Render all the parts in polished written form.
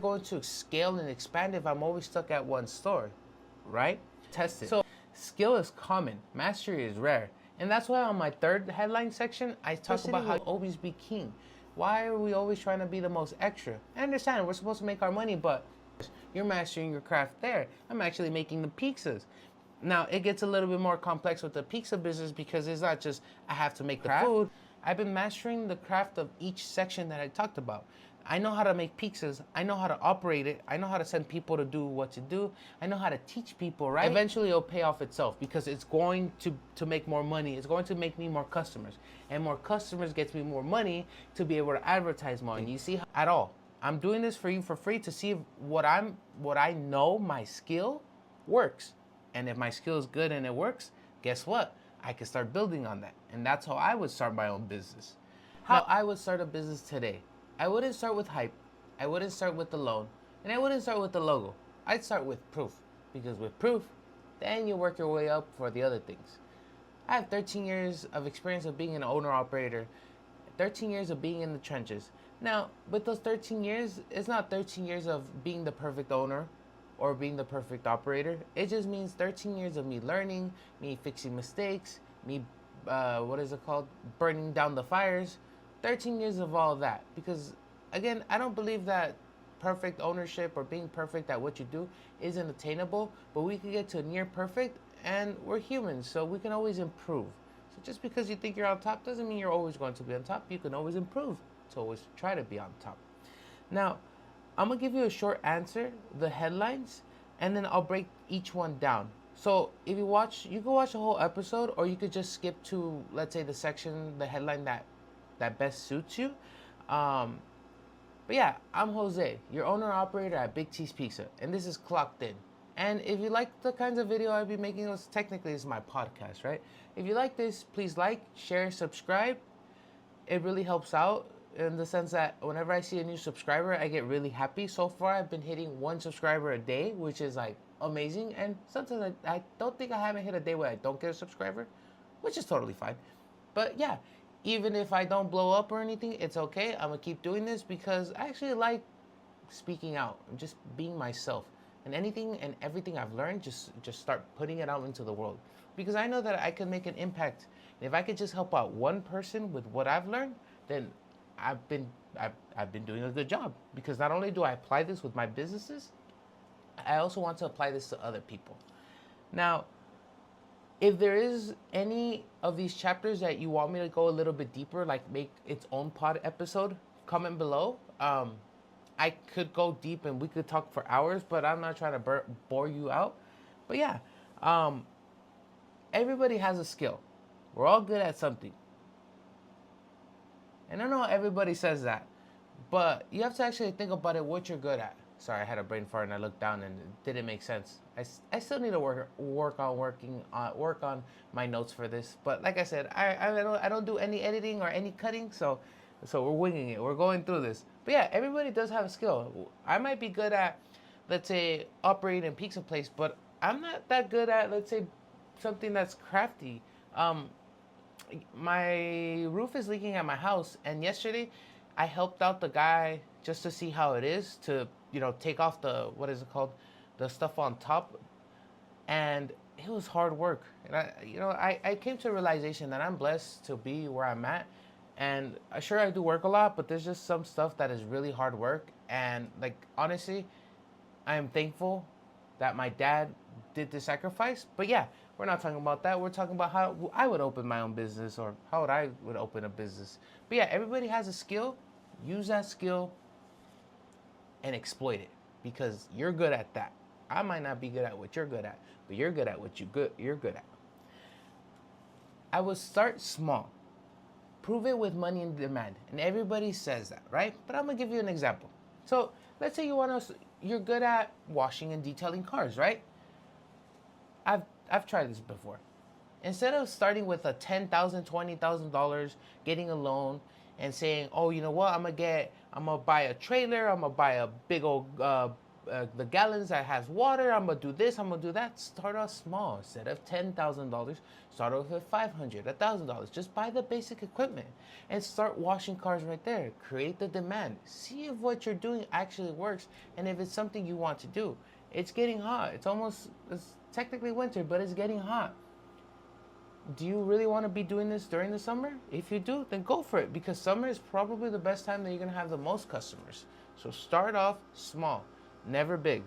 going to scale and expand if I'm always stuck at one store, right? Test it. So skill is common, mastery is rare. And that's why on my third headline section, I talk about how always be king. Why are we always trying to be the most extra? I understand we're supposed to make our money, but you're mastering your craft there. I'm actually making the pizzas. Now, it gets a little bit more complex with the pizza business because it's not just I have to make the food. I've been mastering the craft of each section that I talked about. I know how to make pizzas. I know how to operate it. I know how to send people to do what to do. I know how to teach people, right? Eventually, it'll pay off itself because it's going to make more money. It's going to make me more customers. And more customers gets me more money to be able to advertise more. And you see, at all. I'm doing this for you for free to see if what I know, my skill, works. And if my skill is good and it works, guess what? I can start building on that. And that's how I would start my own business. How I would start a business today. I wouldn't start with hype. I wouldn't start with the loan. And I wouldn't start with the logo. I'd start with proof. Because with proof, then you work your way up for the other things. I have 13 years of experience of being an owner-operator. 13 years of being in the trenches. Now, with those 13 years, it's not 13 years of being the perfect owner or being the perfect operator. It just means 13 years of me learning, me fixing mistakes, me, burning down the fires. 13 years of all that. Because, again, I don't believe that perfect ownership or being perfect at what you do isn't attainable, but we can get to near perfect, and we're humans, so we can always improve. So just because you think you're on top doesn't mean you're always going to be on top. You can always improve to always try to be on top. Now, I'm going to give you a short answer, the headlines, and then I'll break each one down. So if you can watch the whole episode, or you could just skip to, let's say, the headline that best suits you. But yeah, I'm Jose, your owner-operator at Big T's Pizza, and this is Clocked In. And if you like the kinds of video I'll be making, this is my podcast, right? If you like this, please like, share, subscribe. It really helps out in the sense that whenever I see a new subscriber, I get really happy. So far, I've been hitting 1 subscriber a day, which is like amazing. And sometimes I don't think I haven't hit a day where I don't get a subscriber, which is totally fine. But yeah, even if I don't blow up or anything, it's okay. I'm gonna keep doing this because I actually like speaking out and just being myself. And anything and everything I've learned, just start putting it out into the world. Because I know that I can make an impact. And if I could just help out one person with what I've learned, then I've been doing a good job. Because not only do I apply this with my businesses, I also want to apply this to other people. Now, if there is any of these chapters that you want me to go a little bit deeper, like make its own pod episode, comment below. I could go deep and we could talk for hours, but I'm not trying to bore you out. But yeah, everybody has a skill. We're all good at something. And I know everybody says that, but you have to actually think about it, what you're good at. Sorry, I had a brain fart and I looked down and it didn't make sense. I still need to work on my notes for this. But like I said, I don't do any editing or any cutting, so we're winging it. We're going through this. But yeah, everybody does have a skill. I might be good at, let's say, operating a pizza place, but I'm not that good at, let's say, something that's crafty. My roof is leaking at my house, and yesterday I helped out the guy just to see how it is to, take off the, the stuff on top. And it was hard work. And I came to a realization that I'm blessed to be where I'm at. And sure, I do work a lot, but there's just some stuff that is really hard work. And like, honestly, I am thankful that my dad did the sacrifice. But yeah, we're not talking about that. We're talking about how I would open my own business, or how I would open a business. But yeah, everybody has a skill. Use that skill and exploit it, because you're good at that. I might not be good at what you're good at, but you're good at what you're good at. I would start small. Prove it with money in demand. And everybody says that, right? But I'm gonna give you an example. So let's say you're good at washing and detailing cars, right? I've tried this before. Instead of starting with a $10,000, $20,000, getting a loan and saying, oh, you know what, I'm gonna buy a trailer, I'm gonna buy a big old the gallons that has water. I'm gonna do this. I'm gonna do that. Start off small. Instead of $10,000, start off with $500, $1,000. Just buy the basic equipment and start washing cars right there. Create the demand. See if what you're doing actually works, and if it's something you want to do. It's getting hot. It's technically winter, but it's getting hot. Do you really want to be doing this during the summer? If you do, then go for it, because summer is probably the best time that you're going to have the most customers. So start off small, never big.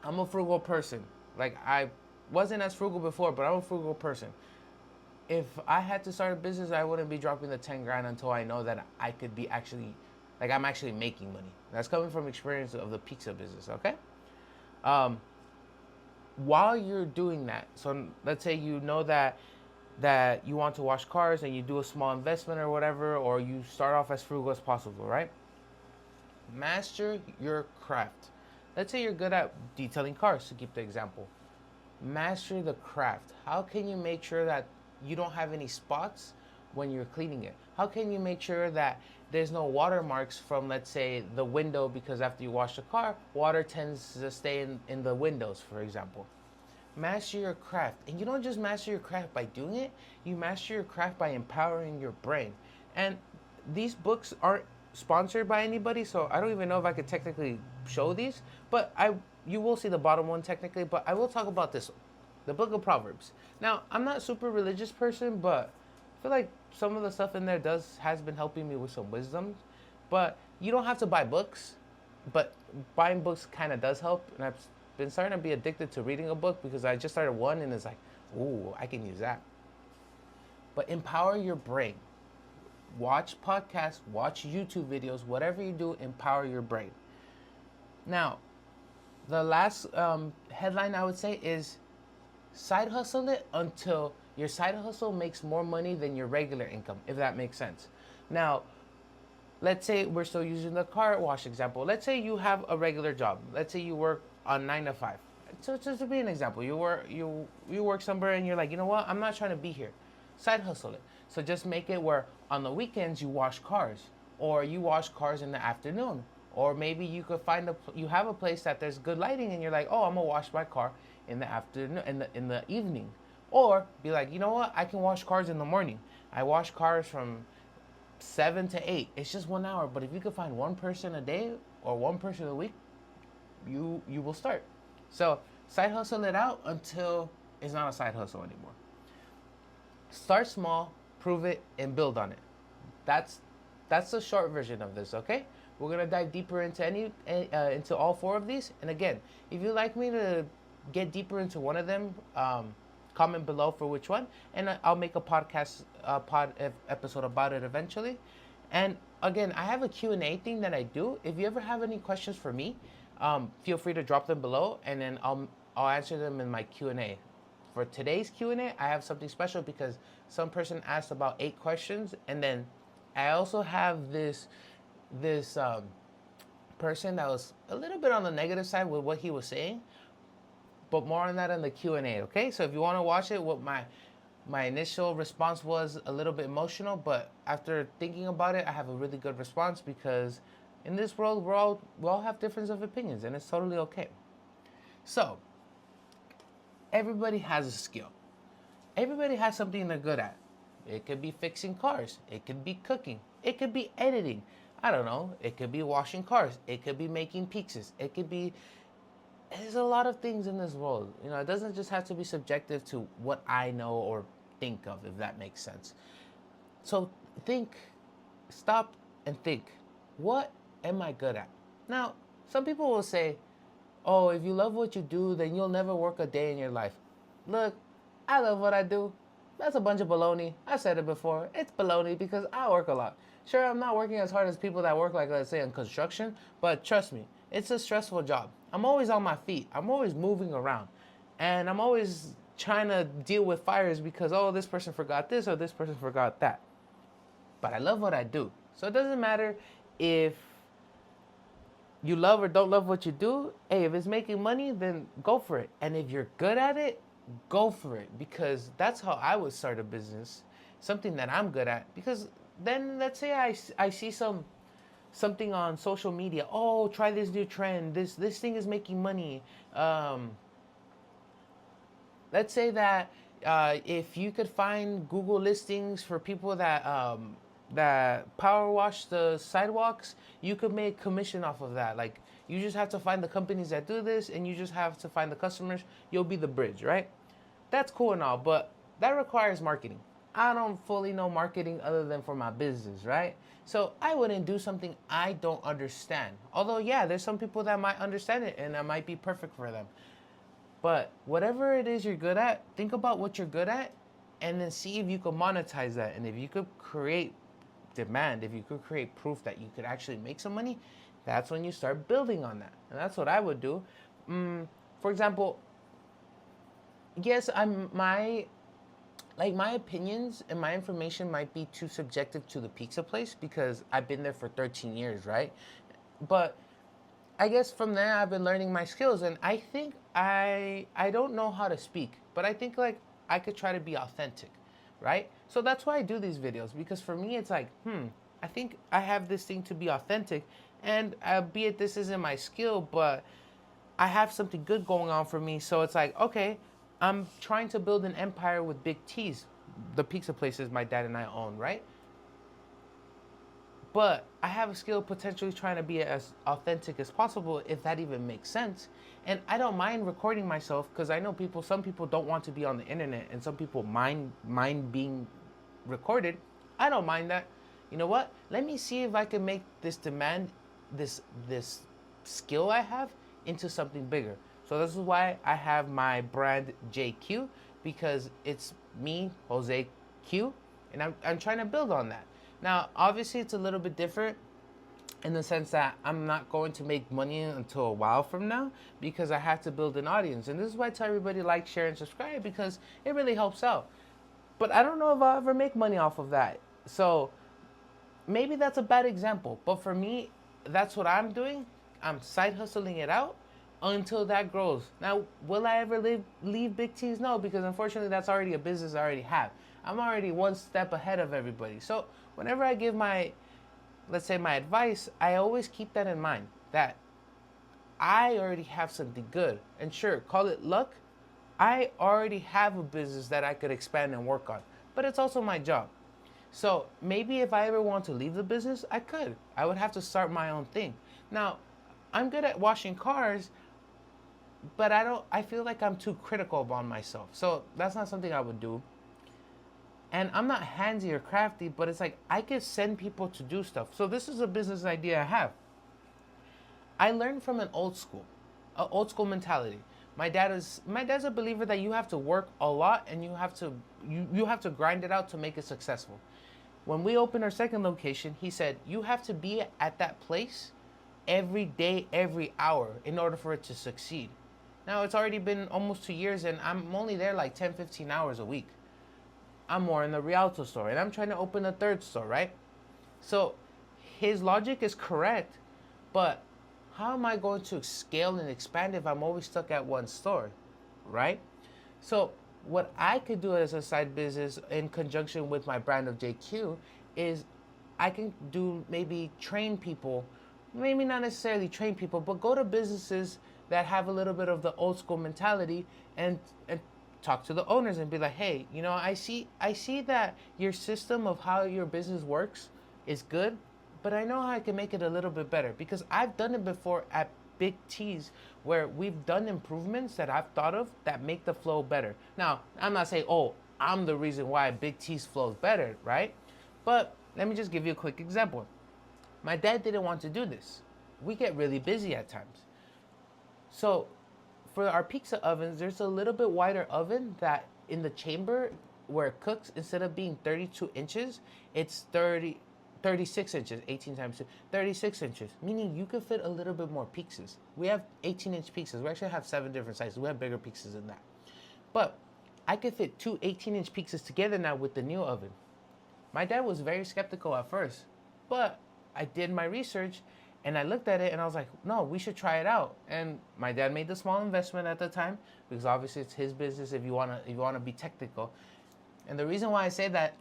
I'm a frugal person. Like, I wasn't as frugal before, but I'm a frugal person. If I had to start a business, I wouldn't be dropping the 10 grand until I know that I could be actually, like, I'm actually making money. That's coming from experience of the pizza business, okay? While you're doing that, so let's say you know that you want to wash cars and you do a small investment or whatever, or you start off as frugal as possible, right? Master your craft. Let's say you're good at detailing cars, to keep the example. Master the craft. How can you make sure that you don't have any spots when you're cleaning it? How can you make sure that there's no watermarks from, let's say, the window, because after you wash the car, water tends to stay in the windows, for example. Master your craft. And you don't just master your craft by doing it, you master your craft by empowering your brain. And these books aren't sponsored by anybody, so I don't even know if I could technically show these, but you will see the bottom one technically, but I will talk about this one, the Book of Proverbs. Now, I'm not a super religious person, but I feel like some of the stuff in there has been helping me with some wisdom. But you don't have to buy books, but buying books kind of does help. And I've been starting to be addicted to reading a book, because I just started one and it's like, ooh, I can use that. But empower your brain. Watch podcasts, watch YouTube videos, whatever you do, empower your brain. Now, the last headline I would say is side hustle it until your side hustle makes more money than your regular income, if that makes sense. Now, let's say we're still using the car wash example. Let's say you have a regular job. Let's say you work on 9 to 5. So just to be an example, you work somewhere and you're like, you know what? I'm not trying to be here. Side hustle it. So just make it where on the weekends you wash cars, or you wash cars in the afternoon, or maybe you could you have a place that there's good lighting and you're like, oh, I'm gonna wash my car in the afternoon, in the evening. Or be like, you know what? I can wash cars in the morning. I wash cars from 7 to 8. It's just 1 hour. But if you could find one person a day or one person a week, you will start. So side hustle it out until it's not a side hustle anymore. Start small, prove it, and build on it. That's the short version of this, okay? We're gonna dive deeper into into all 4 of these. And again, if you'd like me to get deeper into one of them, comment below for which one, and I'll make a podcast episode about it eventually. And again, I have a Q&A thing that I do. If you ever have any questions for me, feel free to drop them below, and then I'll answer them in my Q&A. For today's Q&A, I have something special because some person asked about 8 questions, and then I also have this person that was a little bit on the negative side with what he was saying, but more on that in the Q&A, okay? So if you want to watch it, what my initial response was a little bit emotional, but after thinking about it, I have a really good response, because in this world, we all have difference of opinions, and it's totally okay. So, everybody has a skill. Everybody has something they're good at. It could be fixing cars. It could be cooking. It could be editing. I don't know. It could be washing cars. It could be making pizzas. It could be... There's a lot of things in this world. You know, it doesn't just have to be subjective to what I know or think of, if that makes sense. So stop and think, what am I good at? Now, some people will say, oh, if you love what you do, then you'll never work a day in your life. Look, I love what I do. That's a bunch of baloney. I've said it before. It's baloney, because I work a lot. Sure, I'm not working as hard as people that work, like, let's say, in construction, but trust me, it's a stressful job. I'm always on my feet. I'm always moving around. And I'm always trying to deal with fires because, oh, this person forgot this or this person forgot that. But I love what I do. So it doesn't matter if you love or don't love what you do. Hey, if it's making money, then go for it. And if you're good at it, go for it. Because that's how I would start a business. Something that I'm good at. Because then let's say I see some something on social media. Oh, try this new trend. This thing is making money. Um, let's say that if you could find Google listings for people that power wash the sidewalks, you could make commission off of that. Like you just have to find the companies that do this, and you just have to find the customers. You'll be the bridge, right? That's cool and all, but that requires marketing. I don't fully know marketing other than for my business, right? So I wouldn't do something I don't understand. Although, yeah, there's some people that might understand it and that might be perfect for them. But whatever it is you're good at, think about what you're good at and then see if you could monetize that. And if you could create demand, if you could create proof that you could actually make some money, that's when you start building on that. And that's what I would do. For example, yes, my opinions and my information might be too subjective to the pizza place because I've been there for 13 years, right? But I guess from there I've been learning my skills, and I think I don't know how to speak, but I think like I could try to be authentic, right? So that's why I do these videos, because for me it's like, I think I have this thing to be authentic, and albeit this isn't my skill, but I have something good going on for me. So it's like, okay, I'm trying to build an empire with Big T's, the pizza places my dad and I own, right? But I have a skill potentially trying to be as authentic as possible, if that even makes sense. And I don't mind recording myself because I know some people don't want to be on the internet, and some people mind being recorded. I don't mind that. You know what? Let me see if I can make this demand, this skill I have, into something bigger. So this is why I have my brand JQ, because it's me, Jose Q, and I'm trying to build on that. Now, obviously, it's a little bit different in the sense that I'm not going to make money until a while from now, because I have to build an audience. And this is why I tell everybody like, share, and subscribe, because it really helps out. But I don't know if I'll ever make money off of that. So maybe that's a bad example. But for me, that's what I'm doing. I'm side hustling it out until that grows. Now, will I ever leave Big T's? No, because unfortunately, that's already a business I already have. I'm already one step ahead of everybody. So whenever I give let's say my advice, I always keep that in mind, that I already have something good. And sure, call it luck. I already have a business that I could expand and work on, but it's also my job. So maybe if I ever want to leave the business, I could. I would have to start my own thing. Now, I'm good at washing cars, but I feel like I'm too critical about myself. So that's not something I would do. And I'm not handsy or crafty, but it's like I can send people to do stuff. So this is a business idea I have. I learned from an old school mentality. My dad's a believer that you have to work a lot, and you have to grind it out to make it successful. When we opened our second location, he said you have to be at that place every day, every hour, in order for it to succeed. Now, it's already been almost 2 years, and I'm only there like 10, 15 hours a week. I'm more in the Rialto store, and I'm trying to open a third store, right? So his logic is correct, but how am I going to scale and expand if I'm always stuck at one store, right? So what I could do as a side business in conjunction with my brand of JQ is I can do maybe train people, maybe not necessarily train people, but go to businesses that have a little bit of the old school mentality, and talk to the owners and be like, hey, I see that your system of how your business works is good, but I know how I can make it a little bit better, because I've done it before at Big T's, where we've done improvements that I've thought of that make the flow better. Now, I'm not saying, oh, I'm the reason why Big T's flows better, right? But let me just give you a quick example. My dad didn't want to do this. We get really busy at times. So for our pizza ovens, there's a little bit wider oven that in the chamber where it cooks, instead of being 32 inches, it's 36 inches, 18 times 2, 36 inches, meaning you can fit a little bit more pizzas. We have 18-inch pizzas. We actually have 7 different sizes. We have bigger pizzas than that. But I could fit 2 18-inch pizzas together now with the new oven. My dad was very skeptical at first, but I did my research, and I looked at it, and I was like, no, we should try it out. And my dad made the small investment at the time, because obviously it's his business if you wanna be technical. And the reason why I say that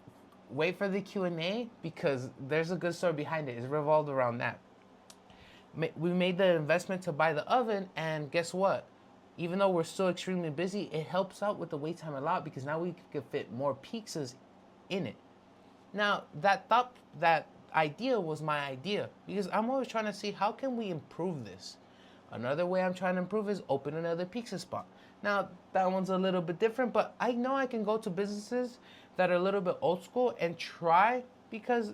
wait for the Q&A because there's a good story behind it. It's revolved around that. We made the investment to buy the oven, and guess what? Even though we're still extremely busy, it helps out with the wait time a lot because now we can fit more pizzas in it. Now, that idea was my idea because I'm always trying to see how can we improve this. Another way I'm trying to improve is open another pizza spot. Now, that one's a little bit different, but I know I can go to businesses that are a little bit old school and try, because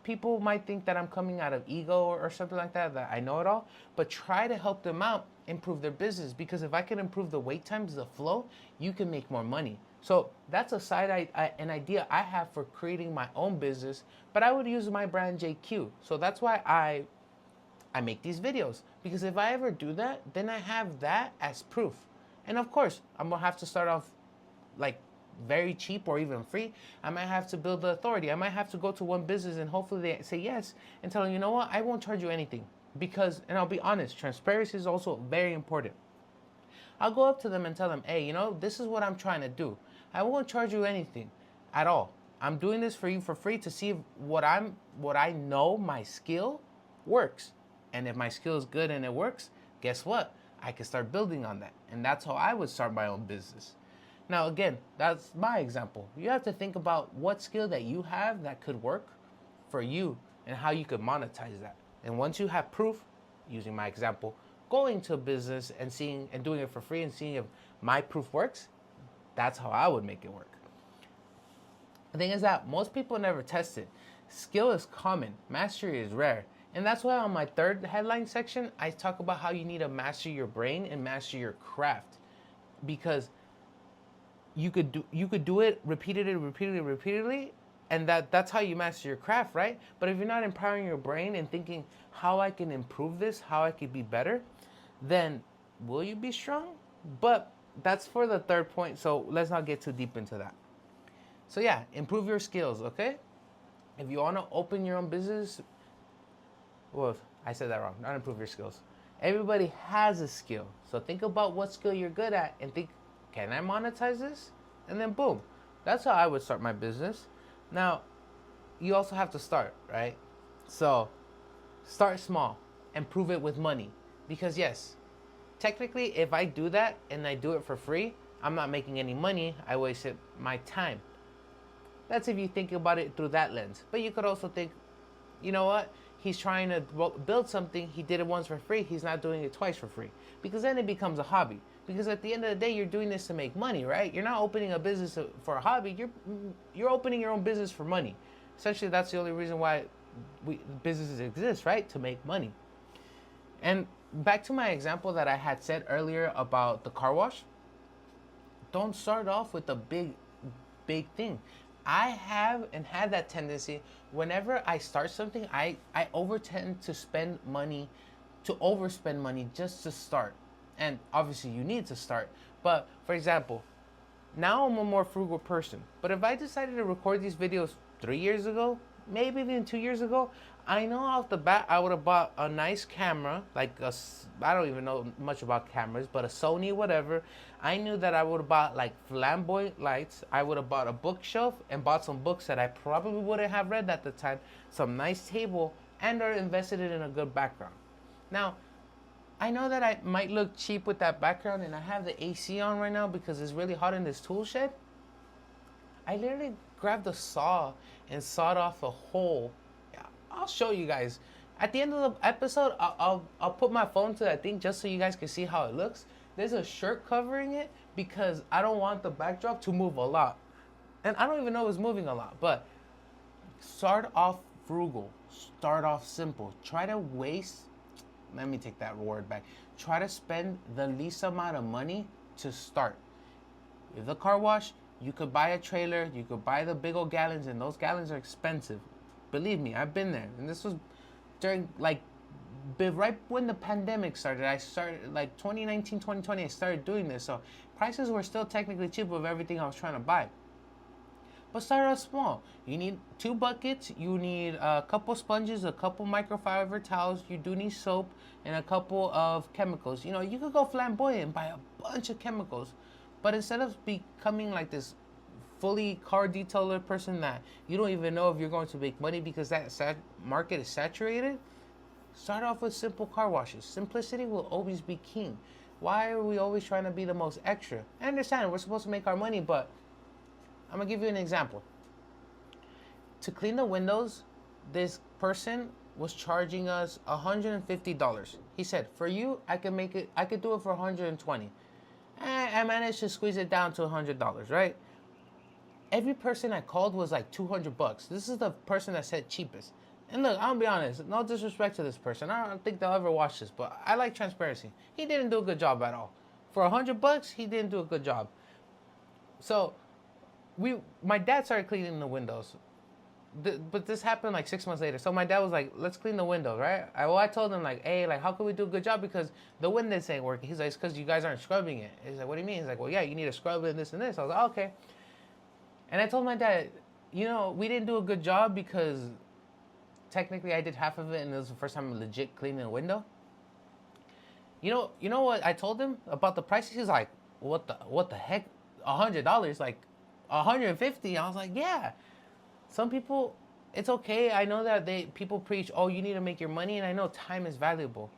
people might think that I'm coming out of ego or something like that, that I know it all, but try to help them out improve their business, because if I can improve the wait times, the flow, you can make more money. So that's an idea I have for creating my own business, but I would use my brand JQ. So that's why I make these videos, because if I ever do that, then I have that as proof. And of course, I'm gonna have to start off like very cheap or even free. I might have to build the authority. I might have to go to one business and hopefully they say yes and tell them, you know what, I won't charge you anything. Because, and I'll be honest, transparency is also very important. I'll go up to them and tell them, hey, you know, this is what I'm trying to do. I won't charge you anything at all. I'm doing this for you for free to see if what I know, my skill works. And if my skill is good and it works, guess what? I can start building on that. And that's how I would start my own business. Now, again, that's my example. You have to think about what skill that you have that could work for you and how you could monetize that. And once you have proof, using my example, going to a business and seeing and doing it for free and seeing if my proof works, that's how I would make it work. The thing is that most people never test it. Skill is common, mastery is rare. And that's why on my third headline section, I talk about how you need to master your brain and master your craft. Because you could do it repeatedly, and that's how you master your craft, right? But if you're not empowering your brain and thinking how I can improve this, how I could be better, then will you be strong? But that's for the third point, so let's not get too deep into that. So yeah, improve your skills, okay? If you want to open your own business, well, I said that wrong, not improve your skills. Everybody has a skill, so think about what skill you're good at and think, can I monetize this? And then boom. That's how I would start my business. Now, you also have to start, right? So, start small and prove it with money. Because yes, technically, if I do that and I do it for free, I'm not making any money. I wasted my time. That's if you think about it through that lens. But you could also think, you know what? He's trying to build something. He did it once for free. He's not doing it twice for free. Because then it becomes a hobby. Because at the end of the day, you're doing this to make money, right? You're not opening a business for a hobby. You're opening your own business for money. Essentially, that's the only reason why businesses exist, right? To make money. And back to my example that I had said earlier about the car wash. Don't start off with a big thing. I have and had that tendency. Whenever I start something, I tend to overspend money just to start. And obviously you need to start. But for example, now I'm a more frugal person. But if I decided to record these videos 3 years ago, maybe even 2 years ago, I know off the bat I would have bought a nice camera, I don't even know much about cameras, but a Sony whatever. I knew that I would have bought like flamboyant lights. I would have bought a bookshelf and bought some books that I probably wouldn't have read at the time, some nice table, and or invested it in a good background. Now, I know that I might look cheap with that background, and I have the AC on right now because it's really hot in this tool shed. I literally grabbed a saw and sawed off a hole. Yeah, I'll show you guys. At the end of the episode, I'll put my phone to that thing just so you guys can see how it looks. There's a shirt covering it because I don't want the backdrop to move a lot. And I don't even know it's moving a lot, but start off frugal. Start off simple. Let me take that word back. Try to spend the least amount of money to start. With the car wash, you could buy a trailer, you could buy the big old gallons, and those gallons are expensive. Believe me, I've been there. And this was during, right when the pandemic started. I started, 2019, 2020, I started doing this. So prices were still technically cheap of everything I was trying to buy. But start out small. You need 2 buckets, you need a couple sponges, a couple microfiber towels, you do need soap, and a couple of chemicals. You know, you could go flamboyant and buy a bunch of chemicals. But instead of becoming like this fully car detailer person that you don't even know if you're going to make money because that market is saturated, start off with simple car washes. Simplicity will always be king. Why are we always trying to be the most extra? I understand we're supposed to make our money, but I'm gonna give you an example. To clean the windows, this person was charging us $150. He said, "For you, I can make it. I could do it for 120." I managed to squeeze it down to $100, right? Every person I called was like $200. This is the person that said cheapest. And look, I'll be honest, no disrespect to this person. I don't think they'll ever watch this, but I like transparency. He didn't do a good job at all. For $100, he didn't do a good job. So my dad started cleaning the windows. But this happened like 6 months later. So my dad was like, "Let's clean the windows, right?" I told him like, "Hey, like, how can we do a good job because the windows ain't working?" He's like, "It's because you guys aren't scrubbing it." He's like, "What do you mean?" He's like, "Well, yeah, you need to scrub it and this and this." I was like, oh, "Okay." And I told my dad, we didn't do a good job because technically I did half of it, and it was the first time I'm legit cleaning a window. You know what I told him about the prices? He's like, what the heck? $100, like $150. I was like, yeah. Some people, it's okay. I know that people preach, oh, you need to make your money, and I know time is valuable.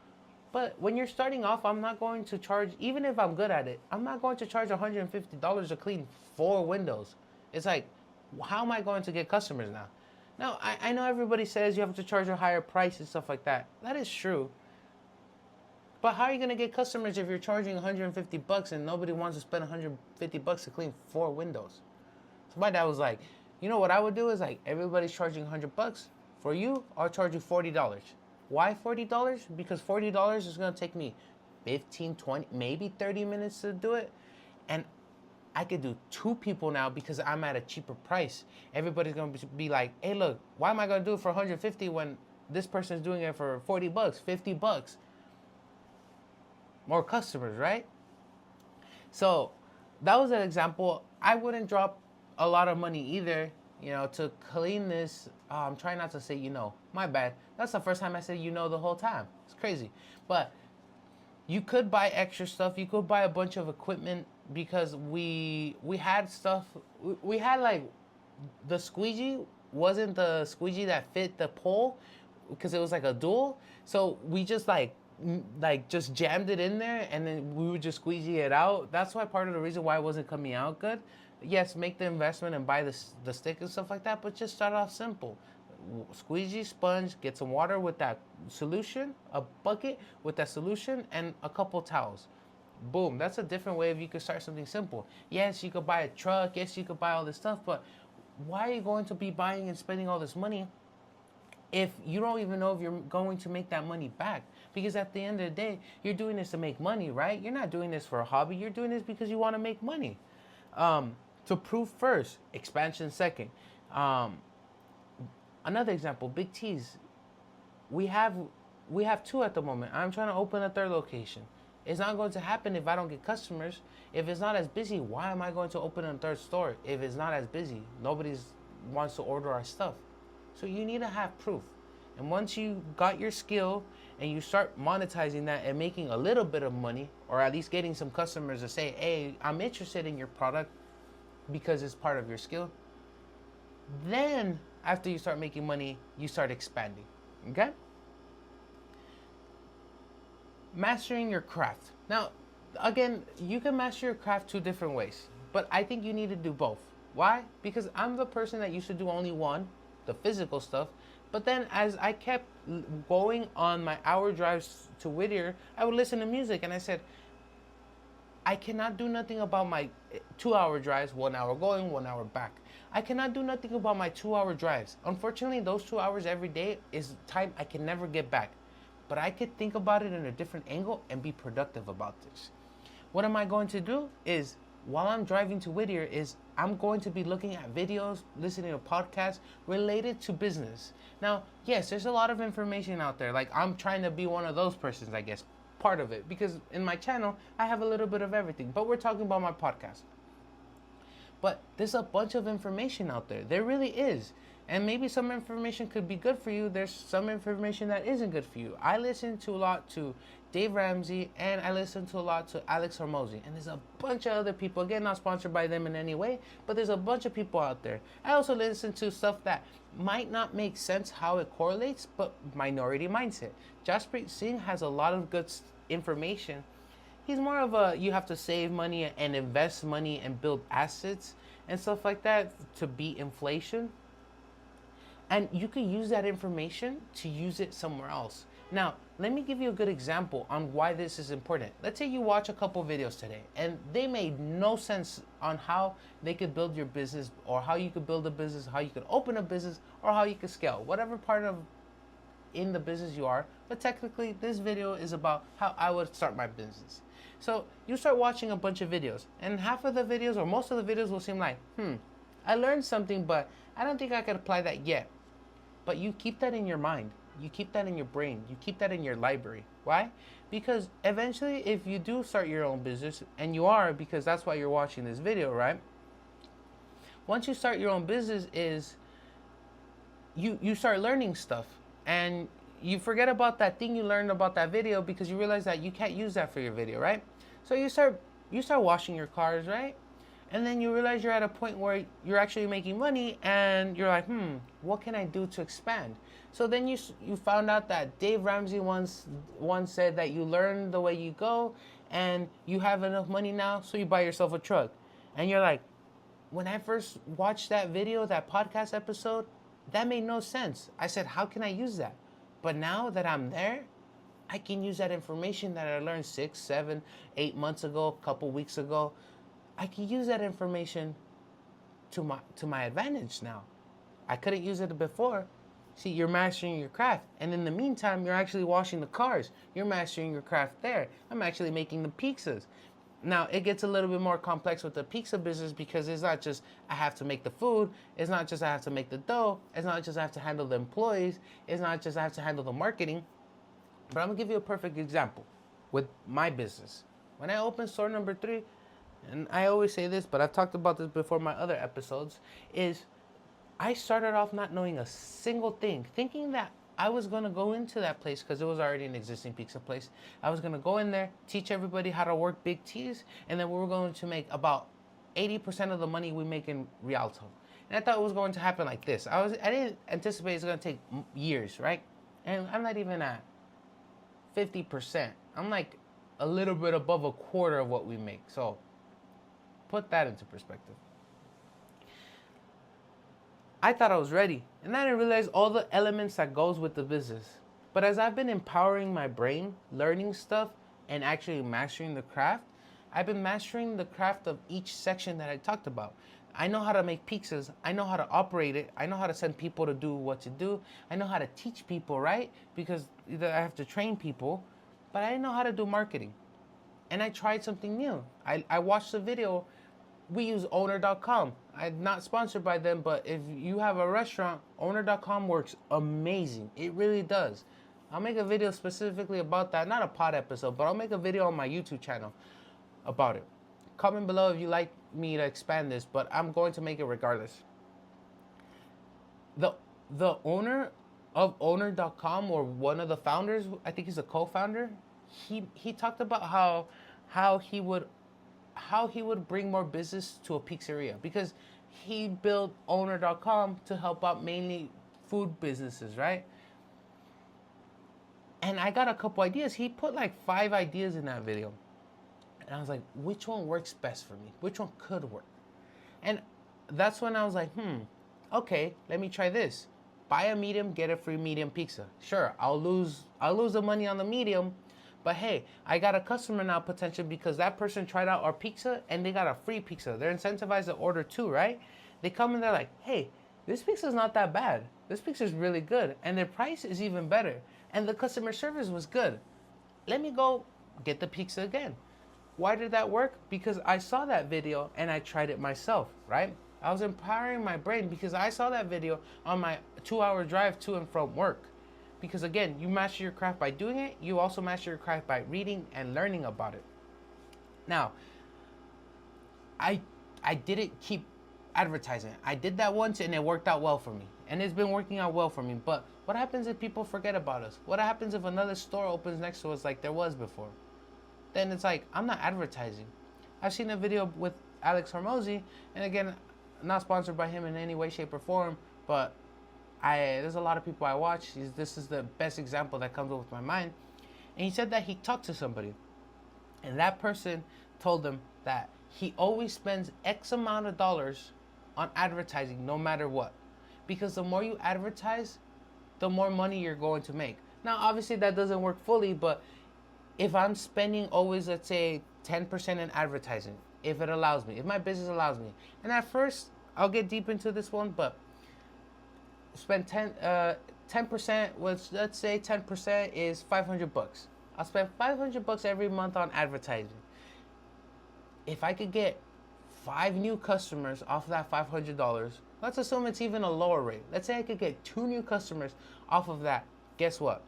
But when you're starting off, I'm not going to charge, even if I'm good at it, I'm not going to charge $150 to clean 4 windows. It's like, how am I going to get customers now? Now, I know everybody says you have to charge a higher price and stuff like that. That is true. But how are you going to get customers if you're charging $150 and nobody wants to spend $150 to clean 4 windows? So my dad was like, what I would do is like, everybody's charging $100. For you, I'll charge you $40. Why $40? Because $40 is going to take me 15, 20, maybe 30 minutes to do it. And I could do 2 people now because I'm at a cheaper price. Everybody's going to be like, "Hey, look, why am I going to do it for $150 when this person's doing it for $40, $50? More customers, right?" So that was an example. I wouldn't drop a lot of money either, to clean this. I'm trying not to say, my bad. That's the first time I said, the whole time. It's crazy. But you could buy extra stuff. You could buy a bunch of equipment because we had stuff. We had like the squeegee wasn't the squeegee that fit the pole because it was like a dual. So we just like just jammed it in there and then we would just squeegee it out. That's why part of the reason why it wasn't coming out good. Yes, make the investment and buy the stick and stuff like that, but just start off simple. Squeegee, sponge, get some water with that solution, a bucket with that solution, and a couple towels. Boom. That's a different way if you could start something simple. Yes, you could buy a truck. Yes, you could buy all this stuff, but why are you going to be buying and spending all this money if you don't even know if you're going to make that money back? Because at the end of the day, you're doing this to make money, right? You're not doing this for a hobby. You're doing this because you want to make money. To prove first, expansion second. Another example, Big T's. We have 2 at the moment. I'm trying to open a 3rd location. It's not going to happen if I don't get customers. If it's not as busy, why am I going to open a 3rd store? If it's not as busy, nobody wants to order our stuff. So you need to have proof. And once you got your skill and you start monetizing that and making a little bit of money, or at least getting some customers to say, "Hey, I'm interested in your product," because it's part of your skill, then after you start making money, you start expanding. Okay? Mastering your craft. Now, again, you can master your craft 2 different ways, but I think you need to do both. Why? Because I'm the person that used to do only one, the physical stuff, but then as I kept going on my hour drives to Whittier, I would listen to music, and I said, I cannot do nothing about my 2-hour drives, 1 hour going, 1 hour back. I cannot do nothing about my 2-hour drives. Unfortunately, those 2 hours every day is time I can never get back. But I could think about it in a different angle and be productive about this. What am I going to do is, while I'm driving to Whittier, I'm going to be looking at videos, listening to podcasts related to business. Now, yes, there's a lot of information out there. Like, I'm trying to be one of those persons, I guess, part of it. Because in my channel, I have a little bit of everything. But we're talking about my podcast. But there's a bunch of information out there. There really is. And maybe some information could be good for you. There's some information that isn't good for you. I listen to a lot to Dave Ramsey, and I listen to a lot to Alex Hormozy. And there's a bunch of other people, again, not sponsored by them in any way, but there's a bunch of people out there. I also listen to stuff that might not make sense how it correlates, but Minority Mindset. Jaspreet Singh has a lot of good information. He's more of a, you have to save money and invest money and build assets and stuff like that to beat inflation. And you can use that information to use it somewhere else. Now, let me give you a good example on why this is important. Let's say you watch a couple videos today and they made no sense on how they could build your business, or how you could build a business, how you could open a business, or how you could scale, whatever part of in the business you are. But technically, this video is about how I would start my business. So you start watching a bunch of videos, and half of the videos or most of the videos will seem like, I learned something, but I don't think I could apply that yet. But you keep that in your mind. You keep that in your brain. You keep that in your library. Why? Because eventually, if you do start your own business, and you are, because that's why you're watching this video, right? Once you start your own business, is you start learning stuff, and you forget about that thing you learned about that video because you realize that you can't use that for your video, right? So you start washing your cars, right? And then you realize you're at a point where you're actually making money, and you're like, what can I do to expand? So then you found out that Dave Ramsey once said that you learn the way you go, and you have enough money now, so you buy yourself a truck. And you're like, when I first watched that video, that podcast episode, that made no sense. I said, how can I use that? But now that I'm there, I can use that information that I learned 6, 7, 8 months ago, a couple weeks ago. I can use that information to my advantage now. I couldn't use it before. See, you're mastering your craft. And in the meantime, you're actually washing the cars. You're mastering your craft there. I'm actually making the pizzas. Now, it gets a little bit more complex with the pizza business, because it's not just I have to make the food. It's not just I have to make the dough. It's not just I have to handle the employees. It's not just I have to handle the marketing. But I'm going to give you a perfect example with my business. When I opened store number 3, and I always say this, but I've talked about this before in my other episodes, is I started off not knowing a single thing, thinking that I was going to go into that place because it was already an existing pizza place. I was going to go in there, teach everybody how to work Big T's, and then we were going to make about 80% of the money we make in Rialto. And I thought it was going to happen like this. I didn't anticipate it's going to take years, right? And I'm not even at 50%. I'm like a little bit above a quarter of what we make. So put that into perspective. I thought I was ready, and I didn't realize all the elements that goes with the business. But as I've been empowering my brain, learning stuff, and actually mastering the craft, I've been mastering the craft of each section that I talked about. I know how to make pizzas. I know how to operate it. I know how to send people to do what to do. I know how to teach people, right? Because I have to train people, but I didn't know how to do marketing. And I tried something new. I watched a video. We use owner.com. I'm not sponsored by them, but if you have a restaurant, owner.com works amazing. It really does. I'll make a video specifically about that. Not a pod episode, but I'll make a video on my YouTube channel about it. Comment below if you like me to expand this, but I'm going to make it regardless. The owner of owner.com, or one of the founders, I think he's a co-founder, he talked about how he would bring more business to a pizzeria, because he built owner.com to help out mainly food businesses, right? And I got a couple ideas. He put like 5 ideas in that video. And I was like, which one works best for me? Which one could work? And that's when I was like, okay, let me try this. Buy a medium, get a free medium pizza. Sure, I'll lose the money on the medium, but hey, I got a customer now potential because that person tried out our pizza and they got a free pizza. They're incentivized to order 2, right? They come and they're like, hey, this pizza is not that bad. This pizza is really good. And their price is even better. And the customer service was good. Let me go get the pizza again. Why did that work? Because I saw that video and I tried it myself, right? I was empowering my brain because I saw that video on my 2-hour drive to and from work. Because again, you master your craft by doing it. You also master your craft by reading and learning about it. Now, I didn't keep advertising. I did that once and it worked out well for me. And it's been working out well for me. But What happens if people forget about us? What happens if another store opens next to us like there was before? Then it's like, I'm not advertising. I've seen a video with Alex Hormozy, and again, not sponsored by him in any way, shape, or form, but there's a lot of people I watch. This is the best example that comes up with my mind. And he said that he talked to somebody, and that person told him that he always spends X amount of dollars on advertising no matter what. Because the more you advertise, the more money you're going to make. Now, obviously, that doesn't work fully, but if I'm spending always, let's say, 10% in advertising, if it allows me, if my business allows me, and at first, I'll get deep into this one, but spend 10%, which let's say 10% is 500 bucks. I'll spend 500 bucks every month on advertising. If I could get 5 new customers off of that $500, let's assume it's even a lower rate. Let's say I could get 2 new customers off of that. Guess what?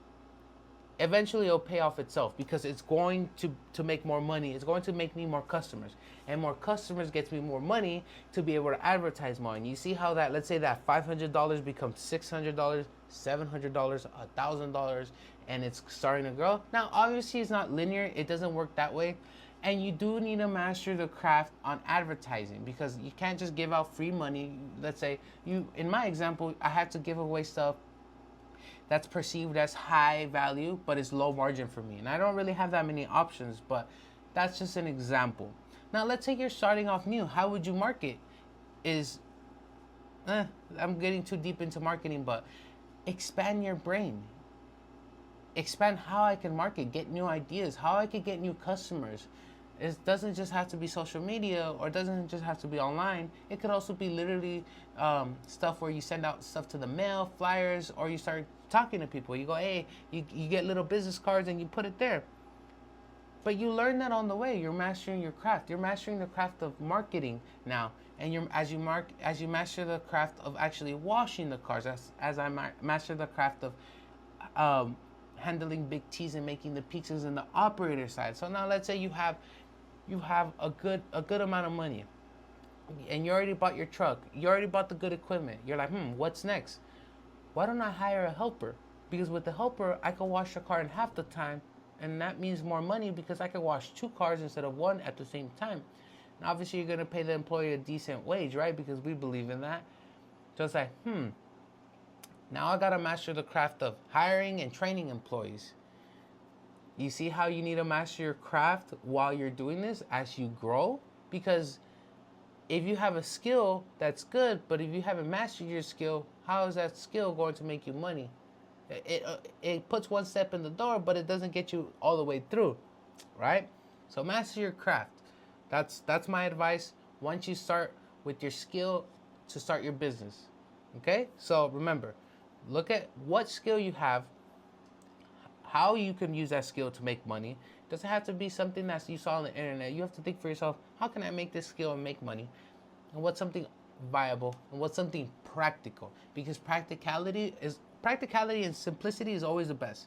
Eventually it'll pay off itself because it's going to make more money. It's going to make me more customers. And more customers gets me more money to be able to advertise more. And you see how that, let's say that $500 becomes $600, $700, $1,000, and it's starting to grow. Now, obviously it's not linear. It doesn't work that way. And you do need to master the craft on advertising because you can't just give out free money. Let's say in my example, I had to give away stuff that's perceived as high value, but it's low margin for me. And I don't really have that many options, but that's just an example. Now, let's say you're starting off new. How would you market? I'm getting too deep into marketing, but expand your brain. Expand how I can market, get new ideas, how I could get new customers. It doesn't just have to be social media or it doesn't just have to be online. It could also be literally stuff where you send out stuff to the mail, flyers, or you start talking to people. You go, hey, you get little business cards and you put it there. But you learn that on the way. You're mastering your craft. You're mastering the craft of marketing now. And as you master the craft of actually washing the cars, as I master the craft of handling big T's and making the pizzas in the operator side. So now let's say you have a good amount of money and you already bought your truck, you already bought the good equipment. You're like, what's next? Why don't I hire a helper? Because with the helper, I can wash the car in half the time, and that means more money because I can wash 2 cars instead of 1 at the same time. And obviously you're gonna pay the employee a decent wage, right? Because we believe in that. So it's like, now I gotta master the craft of hiring and training employees. You see how you need to master your craft while you're doing this as you grow? Because if you have a skill, that's good, but if you haven't mastered your skill, how is that skill going to make you money? It puts one step in the door, but it doesn't get you all the way through, right? So master your craft. That's my advice. Once you start with your skill to start your business, okay? So remember, look at what skill you have, how you can use that skill to make money. It doesn't have to be something that you saw on the internet. You have to think for yourself, how can I make this skill and make money? And what's something viable and what's something practical? Because practicality and simplicity is always the best.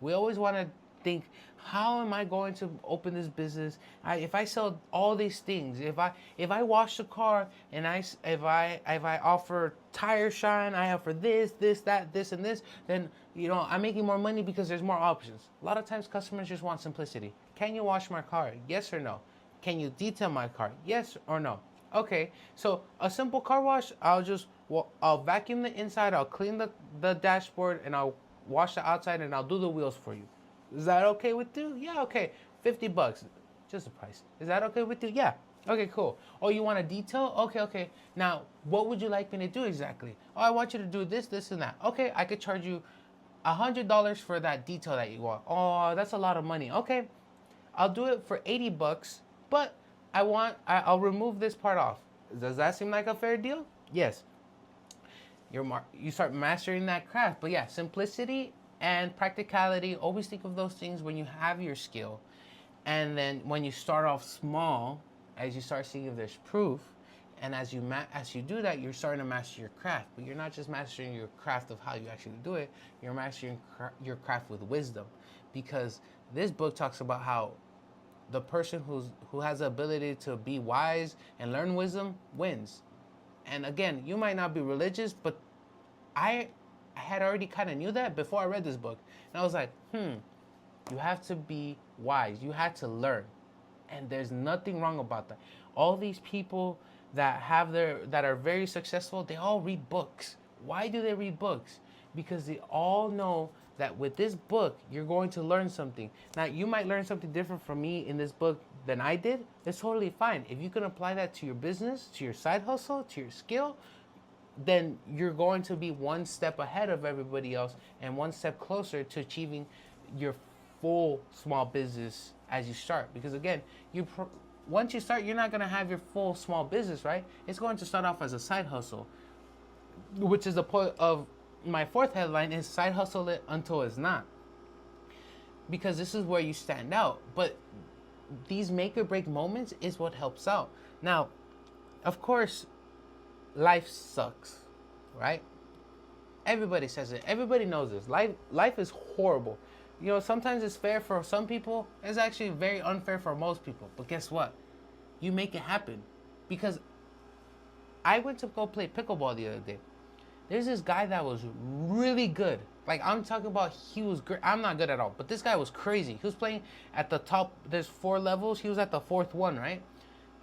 We always want to think, how am I going to open this business? If I sell all these things, if I wash the car and if I offer tire shine, I offer this, that, this, and this, then I'm making more money because there's more options. A lot of times customers just want simplicity. Can you wash my car? Yes or no? Can you detail my car? Yes or no? Okay, so a simple car wash, I'll vacuum the inside, I'll clean the dashboard, and I'll wash the outside, and I'll do the wheels for you. Is that okay with you? Yeah, okay. $50, just the price. Is that okay with you? Yeah. Okay, cool. Oh, you want a detail? Okay. Now, what would you like me to do exactly? Oh, I want you to do this, this, and that. Okay, I could charge you $100 for that detail that you want. Oh, that's a lot of money. Okay, I'll do it for $80, but I'll remove this part off. Does that seem like a fair deal? Yes. You start mastering that craft. But yeah, simplicity and practicality, always think of those things when you have your skill. And then when you start off small, as you start seeing if there's proof, and as you do that, you're starting to master your craft. But you're not just mastering your craft of how you actually do it, you're mastering your craft with wisdom. Because this book talks about how the person who has the ability to be wise and learn wisdom wins. And again, you might not be religious, but I I had already kind of knew that before I read this book. And I was like, you have to be wise. You had to learn. And there's nothing wrong about that. All these people that are very successful, they all read books. Why do they read books? Because they all know that with this book, you're going to learn something. Now, you might learn something different from me in this book than I did. It's totally fine. If you can apply that to your business, to your side hustle, to your skill, then you're going to be one step ahead of everybody else and one step closer to achieving your full small business as you start. Because again, once you start, you're not going to have your full small business, right? It's going to start off as a side hustle, which is the point of my fourth headline is side hustle it until it's not. Because this is where you stand out. But these make or break moments is what helps out. Now, of course, life sucks, right? Everybody says it. Everybody knows this. Life is horrible. You know, sometimes it's fair for some people. It's actually very unfair for most people. But guess what? You make it happen. Because I went to go play pickleball the other day. There's this guy that was really good. Like, I'm talking about, he was great. I'm not good at all, but this guy was crazy. He was playing at the top. There's 4 levels. He was at the 4th one, right?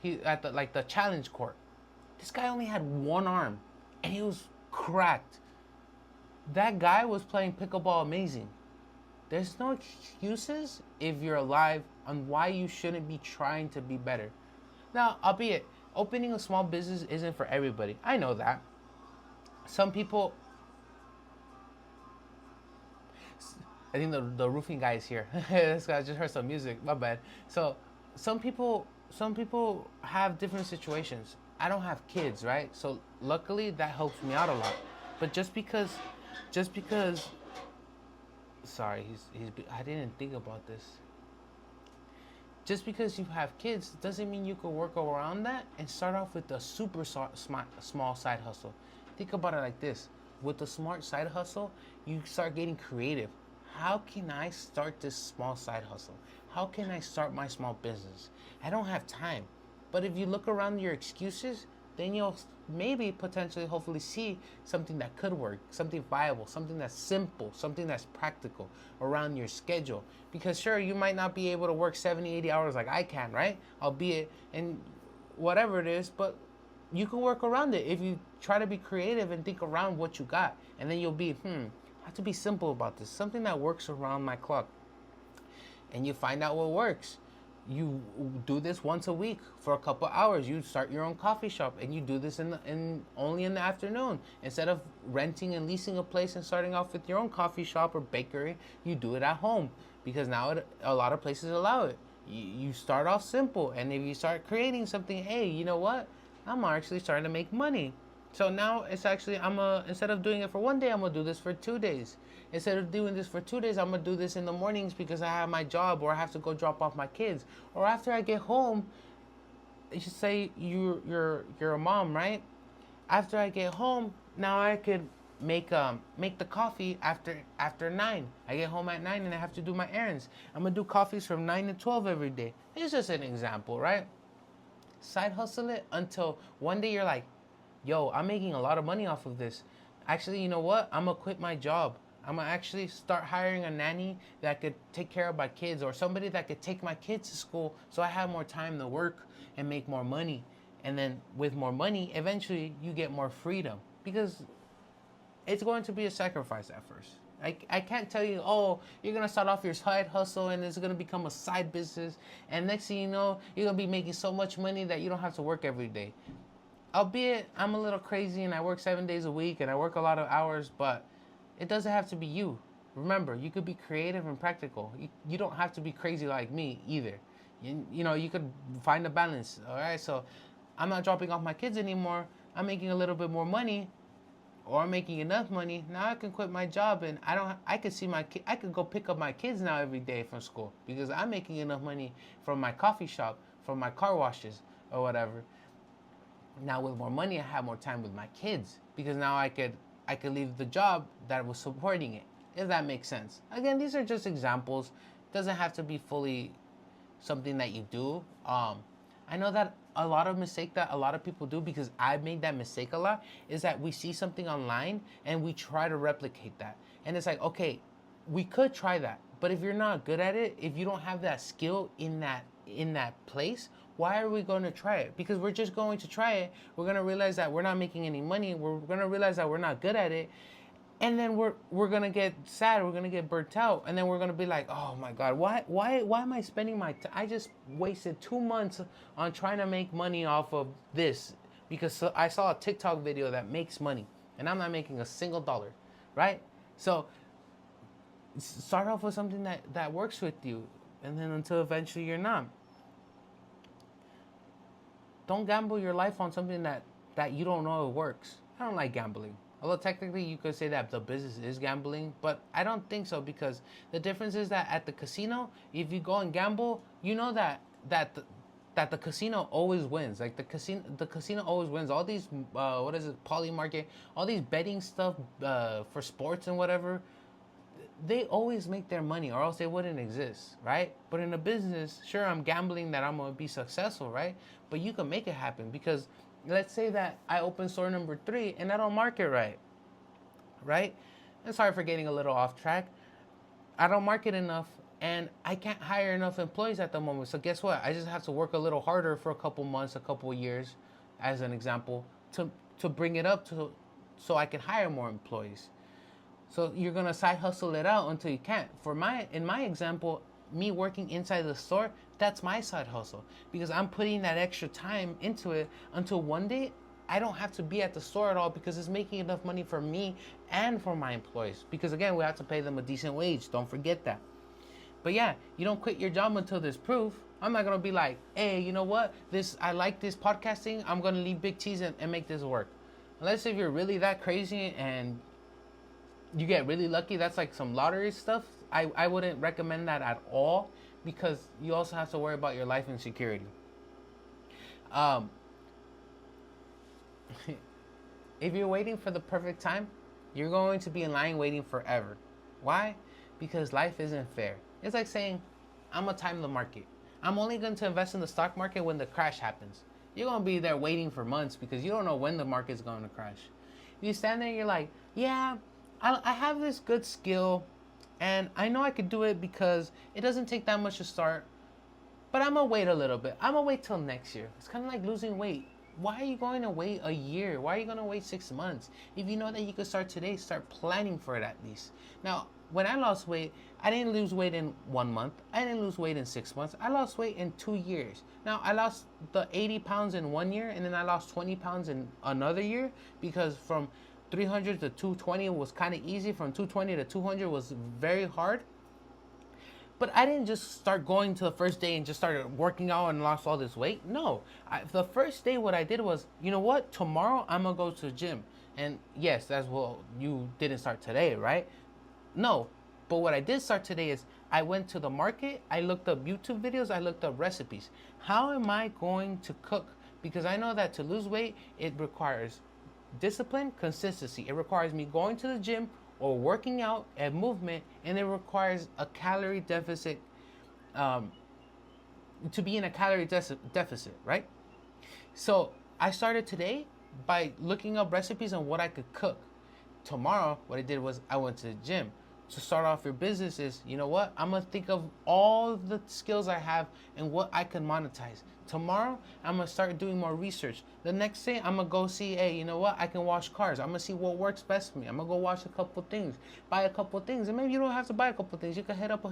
He at the challenge court. This guy only had one arm, and he was cracked. That guy was playing pickleball amazing. There's no excuses if you're alive on why you shouldn't be trying to be better. Now, albeit, opening a small business isn't for everybody. I know that. Some people, I think the roofing guy is here. This guy just heard some music. My bad. So, some people have different situations. I don't have kids, right? So luckily that helps me out a lot. But just because, sorry, I didn't think about this. Just because you have kids doesn't mean you can work around that and start off with a super small side hustle. Think about it like this. With the smart side hustle, you start getting creative. How can I start this small side hustle? How can I start my small business? I don't have time. But if you look around your excuses, then you'll maybe potentially hopefully see something that could work, something viable, something that's simple, something that's practical around your schedule. Because sure, you might not be able to work 70, 80 hours like I can, right? Albeit in whatever it is, but you can work around it if you try to be creative and think around what you got. And then you'll be, I have to be simple about this, something that works around my clock. And you find out what works. You do this once a week for a couple hours. You start your own coffee shop, and you do this only in the afternoon. Instead of renting and leasing a place and starting off with your own coffee shop or bakery, you do it at home because now a lot of places allow it. You start off simple, and if you start creating something, hey, you know what? I'm actually starting to make money. So now it's actually, instead of doing it for one day, I'm gonna do this for 2 days. Instead of doing this for 2 days, I'm gonna do this in the mornings because I have my job or I have to go drop off my kids. Or after I get home, you should say you're a mom, right? After I get home, now I could make the coffee after 9. I get home at 9 and I have to do my errands. I'm gonna do coffees from 9 to 12 every day. It's just an example, right? Side hustle it until one day you're like, yo, I'm making a lot of money off of this. Actually, you know what? I'm gonna quit my job. I'm gonna actually start hiring a nanny that could take care of my kids or somebody that could take my kids to school so I have more time to work and make more money. And then with more money, eventually you get more freedom because it's going to be a sacrifice at first. I can't tell you, oh, you're going to start off your side hustle and it's going to become a side business. And next thing you know, you're going to be making so much money that you don't have to work every day. Albeit, I'm a little crazy and I work 7 days a week and I work a lot of hours, but it doesn't have to be you. Remember, you could be creative and practical. You don't have to be crazy like me either. You know, you could find a balance, all right? So I'm not dropping off my kids anymore. I'm making a little bit more money or I'm making enough money. Now I can quit my job and I could see I could go pick up my kids now every day from school because I'm making enough money from my coffee shop, from my car washes or whatever. Now with more money, I have more time with my kids because now I could leave the job that was supporting it, if that makes sense. Again, these are just examples. It doesn't have to be fully something that you do. I know that a lot of mistake that a lot of people do, because I made that mistake a lot, is that we see something online and we try to replicate that. And it's like, okay, we could try that, but if you're not good at it, if you don't have that skill in that place, why are we going to try it? Because we're just going to try it. We're going to realize that we're not making any money. We're going to realize that we're not good at it. And then we're gonna get sad. We're gonna get burnt out, and then we're gonna be like, "Oh my God, why am I spending my time? I just wasted 2 months on trying to make money off of this because I saw a TikTok video that makes money, and I'm not making a single dollar, right?" So start off with something that works with you, and then until eventually you're not. Don't gamble your life on something that you don't know it works. I don't like gambling. Although technically you could say that the business is gambling, but I don't think so, because the difference is that at the casino, if you go and gamble, you know that the casino always wins. Like the casino always wins. All these what is it, Poly Market, all these betting stuff for sports and whatever, they always make their money, or else they wouldn't exist, right? But in a business, sure, I'm gambling that I'm gonna be successful, right? But you can make it happen, because let's say that I open store number 3 and I don't market right? And sorry for getting a little off track. I don't market enough, and I can't hire enough employees at the moment. So guess what? I just have to work a little harder for a couple months, a couple years, as an example, to bring it up to so I can hire more employees. So you're gonna side hustle it out until you can't. In my example, me working inside the store, that's my side hustle, because I'm putting that extra time into it until one day I don't have to be at the store at all, because it's making enough money for me and for my employees. Because again, we have to pay them a decent wage. Don't forget that. But yeah, you don't quit your job until there's proof. I'm not gonna be like, hey, you know what? I like this podcasting. I'm gonna leave Big Cheese and make this work. Unless if you're really that crazy and you get really lucky, that's like some lottery stuff. I wouldn't recommend that at all, because you also have to worry about your life and security. Um, if you're waiting for the perfect time, you're going to be in line waiting forever. Why? Because life isn't fair. It's like saying, I'm gonna time the market. I'm only going to invest in the stock market when the crash happens. You're gonna be there waiting for months, because you don't know when the market's going to crash. You stand there and you're like, yeah, I have this good skill, and I know I could do it because it doesn't take that much to start, but I'm gonna wait a little bit. I'm gonna wait till next year. It's kind of like losing weight. Why are you going to wait a year? Why are you going to wait 6 months? If you know that you could start today, start planning for it at least. Now, when I lost weight, I didn't lose weight in 1 month. I didn't lose weight in 6 months. I lost weight in 2 years. Now, I lost the 80 pounds in 1 year, and then I lost 20 pounds in another year, because from 300 to 220 was kind of easy. From 220 to 200 was very hard. But I didn't just start going to the first day and just started working out and lost all this weight. No, the first day what I did was, you know what? Tomorrow I'm gonna go to the gym. And yes, that's what you didn't start today, right? No, but what I did start today is I went to the market. I looked up YouTube videos. I looked up recipes. How am I going to cook? Because I know that to lose weight, it requires discipline, consistency. It requires me going to the gym or working out and movement, and it requires a calorie deficit, to be in a calorie deficit, right? So I started today by looking up recipes on what I could cook. Tomorrow, what I did was I went to the gym. To start off your business is, you know what? I'm gonna think of all the skills I have and what I can monetize. Tomorrow, I'm gonna start doing more research. The next day, I'm gonna go see, hey, you know what? I can wash cars. I'm gonna see what works best for me. I'm gonna go watch a couple things, buy a couple things, and maybe you don't have to buy a couple things. You can hit up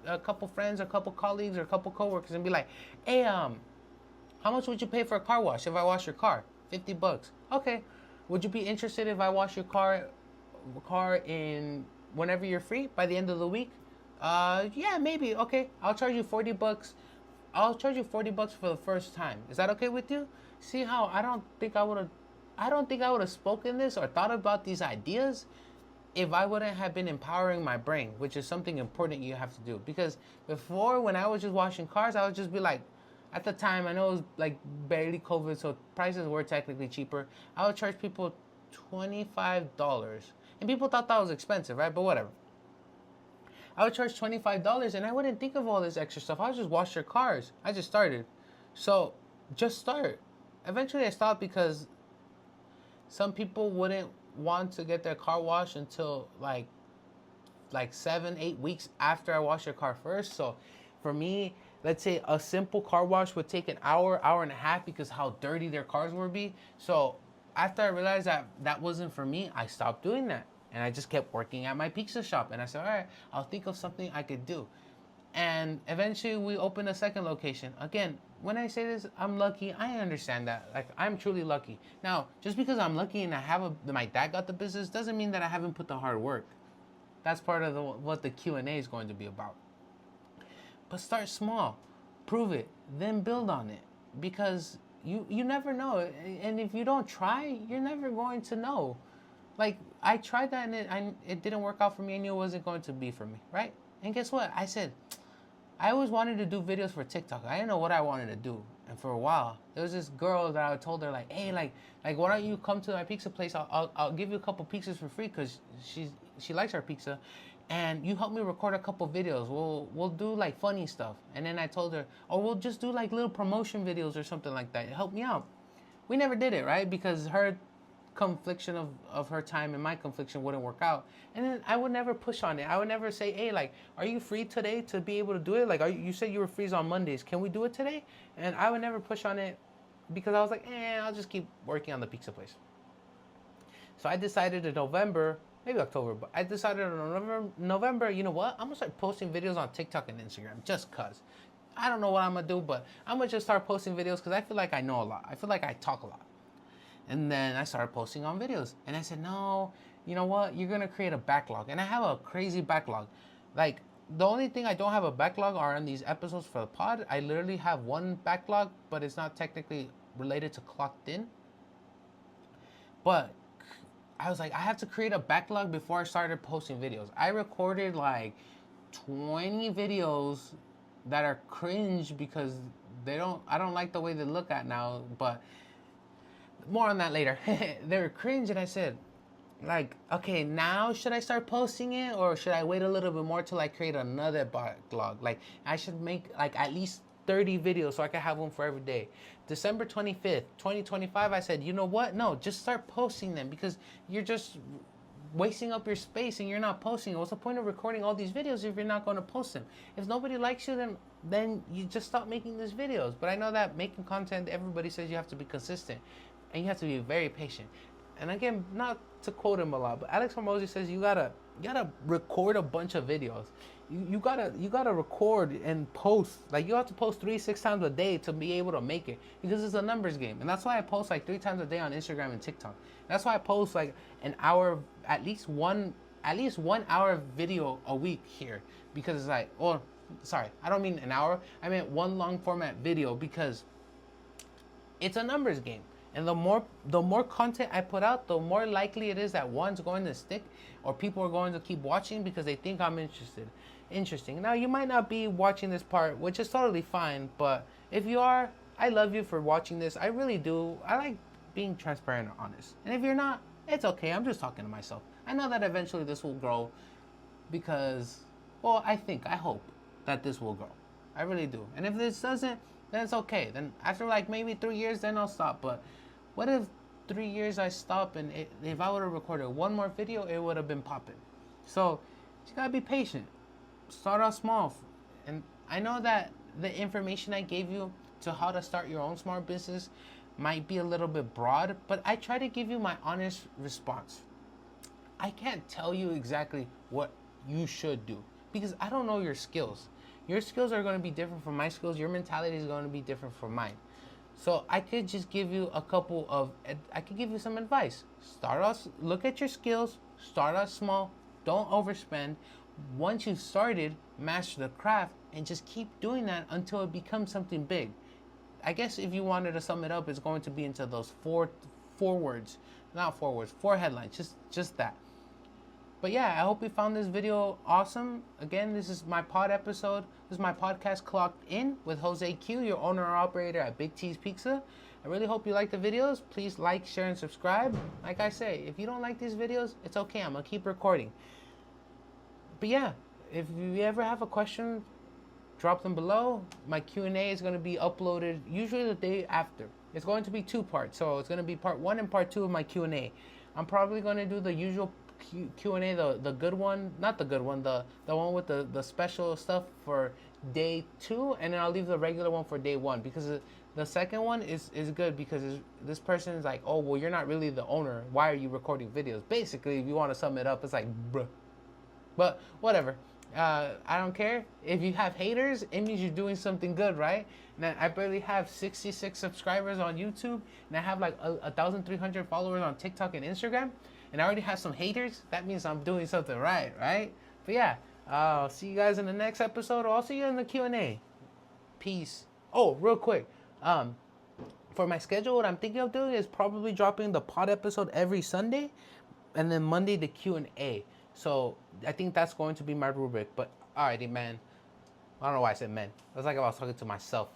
a couple friends, a couple colleagues, or a couple coworkers and be like, hey, how much would you pay for a car wash if I wash your car? $50. Okay. Would you be interested if I wash your car in whenever you're free by the end of the week? Yeah, maybe. Okay, I'll charge you $40. I'll charge you $40 for the first time. Is that okay with you? See how I don't think I would have spoken this or thought about these ideas if I wouldn't have been empowering my brain, which is something important you have to do. Because before, when I was just washing cars, I would just be like, at the time, I know it was like barely COVID, so prices were technically cheaper. I would charge people $25. And people thought that was expensive, right? But whatever. I would charge $25 and I wouldn't think of all this extra stuff. I would just wash your cars. I just started. So just start. Eventually, I stopped because some people wouldn't want to get their car washed until like 7, 8 weeks after I wash your car first. So for me, let's say a simple car wash would take an hour, hour and a half because how dirty their cars would be. So after I realized that that wasn't for me, I stopped doing that. And I just kept working at my pizza shop. And I said, all right, I'll think of something I could do. And eventually we opened a second location. Again, when I say this, I'm lucky. I understand that. Like, I'm truly lucky. Now, just because I'm lucky and my dad got the business doesn't mean that I haven't put the hard work. That's part of what the Q&A is going to be about. But start small, prove it, then build on it, because you never know, and if you don't try, you're never going to know. Like, I tried that and it didn't work out for me. I knew it wasn't going to be for me, right? And guess what? I said I always wanted to do videos for TikTok. I didn't know what I wanted to do. And for a while, there was this girl that I told her, like, hey, like why don't you come to my pizza place? I'll give you a couple pizzas for free because she likes our pizza, and you help me record a couple videos. We'll do like funny stuff. And then I told her, or we'll just do like little promotion videos or something like that. Help me out. We never did it, right? Because her confliction of her time and my confliction wouldn't work out. And then I would never push on it. I would never say, hey, like, are you free today to be able to do it? Like, you said you were free on Mondays. Can we do it today? And I would never push on it because I was like, I'll just keep working on the pizza place. So I decided in November, maybe October, but I decided in November, you know what? I'm going to start posting videos on TikTok and Instagram just because. I don't know what I'm going to do, but I'm going to just start posting videos because I feel like I know a lot. I feel like I talk a lot. And then I started posting on videos. And I said, no, you know what? You're going to create a backlog. And I have a crazy backlog. Like, the only thing I don't have a backlog are on these episodes for the pod. I literally have one backlog, but it's not technically related to Clocked In. But I was like, I have to create a backlog before I started posting videos. I recorded like 20 videos that are cringe because I don't like the way they look at now, but more on that later. They're cringe, and I said, like, okay, now should I start posting it, or should I wait a little bit more till I create another backlog? Like, I should make like at least 30 videos so I can have one for every day. December 25th, 2025, I said, you know what? No, just start posting them because you're just wasting up your space and you're not posting. What's the point of recording all these videos if you're not going to post them? If nobody likes you, then you just stop making these videos. But I know that making content, everybody says you have to be consistent and you have to be very patient. And again, not to quote him a lot, but Alex Hormozi says you gotta record a bunch of videos. You gotta record and post. Like, you have to post 3-6 times a day to be able to make it, because it's a numbers game. And that's why I post like 3 times a day on Instagram and TikTok. That's why I post like an hour, at least 1 hour video a week here, because it's like, oh, sorry, I don't mean an hour. I meant one long format video, because it's a numbers game. And the more content I put out, the more likely it is that one's going to stick, or people are going to keep watching because they think I'm interesting. Now, you might not be watching this part, which is totally fine, but if you are, I love you for watching this. I really do. I like being transparent and honest. And if you're not, it's okay. I'm just talking to myself. I know that eventually this will grow because, well, I hope that this will grow. I really do. And if this doesn't, then it's okay. Then after like maybe 3 years, then I'll stop. But what if 3 years I stop and if I would have recorded one more video, it would have been popping. So you gotta be patient. Start off small. And I know that the information I gave you to how to start your own small business might be a little bit broad, but I try to give you my honest response. I can't tell you exactly what you should do because I don't know your skills. Your skills are going to be different from my skills. Your mentality is going to be different from mine. So I could just give you I could give you some advice. Look at your skills, start out small, don't overspend. Once you've started, master the craft and just keep doing that until it becomes something big. I guess if you wanted to sum it up, it's going to be into those four headlines, just that. But yeah, I hope you found this video awesome. Again, this is my pod episode. This is my podcast, Clocked In, with Jose Q, your owner or operator at Big T's Pizza. I really hope you like the videos. Please like, share, and subscribe. Like I say, if you don't like these videos, it's okay. I'm going to keep recording. But yeah, if you ever have a question, drop them below. My Q&A is going to be uploaded usually the day after. It's going to be 2 parts, so it's going to be part 1 and part 2 of my Q&A. I'm probably going to do the usual Q&A, the good one, not the good one, the one with the special stuff for day 2, and then I'll leave the regular one for day 1, because the second one is good because this person is like, oh, well, you're not really the owner. Why are you recording videos? Basically, if you want to sum it up, it's like, bruh. But whatever. I don't care. If you have haters, it means you're doing something good, right? And I barely have 66 subscribers on YouTube, and I have like 1,300 followers on TikTok and Instagram, and I already have some haters. That means I'm doing something right? But yeah, I'll see you guys in the next episode, or I'll see you in the Q&A. Peace. Oh, real quick. For my schedule, what I'm thinking of doing is probably dropping the pod episode every Sunday, and then Monday the Q&A. So I think that's going to be my rubric. But alrighty, man. I don't know why I said man. It was like I was talking to myself.